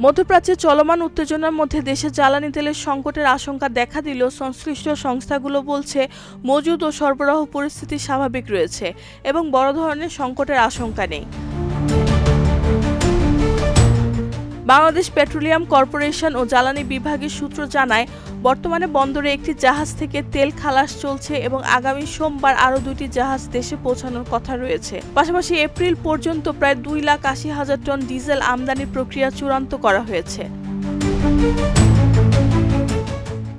মধ্যপ্রাচ্যে চলমান উত্তেজনার মধ্যে দেশে জ্বালানি তেলের সংকটের আশঙ্কা দেখা দিলেও সংশ্লিষ্ট সংস্থাগুলো বলছে মজুদ ও সরবরাহ পরিস্থিতি স্বাভাবিক রয়েছে এবং বড় ধরনের সংকটের আশঙ্কা নেই। বাংলাদেশ পেট্রোলিয়াম কর্পোরেশন ও জ্বালানি বিভাগের সূত্র জানায়, বর্তমানে বন্দরে একটি জাহাজ থেকে তেল খালাস চলছে এবং আগামী সোমবার আরও 2টি জাহাজ দেশে পৌঁছানোর কথা রয়েছে। পাশাপাশি এপ্রিল পর্যন্ত প্রায় 2,80,000 টন ডিজেল আমদানির প্রক্রিয়া চূড়ান্ত করা হয়েছে।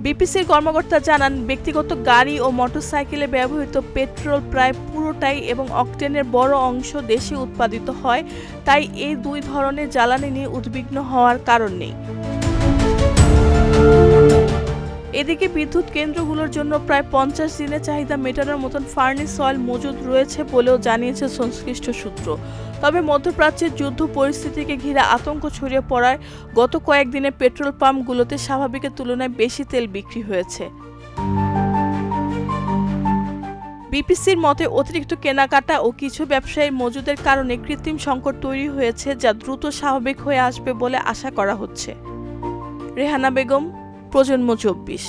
বিপিসির কর্মকর্তা জানান, ব্যক্তিগত গাড়ি ও মোটরসাইকেলে ব্যবহৃত পেট্রোল প্রায় পুরোটাই এবং অকটেনের বড় অংশ দেশে উৎপাদিত হয়, তাই এই দুই ধরনের জ্বালানি নিয়ে উদ্বিগ্ন হওয়ার কারণ নেই। এদিকে বিদ্যুৎ কেন্দ্রগুলোর জন্য প্রায় 50 দিনের চাহিদা মেটানোর মতন ফার্নেস অয়েল মজুদ রয়েছে বলেও জানিয়েছে সংশ্লিষ্ট সূত্র। তবে মধ্যপ্রাচ্যের যুদ্ধ পরিস্থিতিকে ঘিরে আতঙ্ক ছড়িয়ে পড়ায় গত কয়েকদিনে পেট্রোল পাম্পগুলোতে স্বাভাবিকের তুলনায় বেশি তেল বিক্রি হয়েছে। বিপিসির মতে, অতিরিক্ত কেনাকাটা ও কিছু ব্যবসায়ীর মজুদের কারণে কৃত্রিম সংকট তৈরি হয়েছে, যা দ্রুত স্বাভাবিক হয়ে আসবে বলে আশা করা হচ্ছে। রেহানা বেগম, প্রজন্ম 24।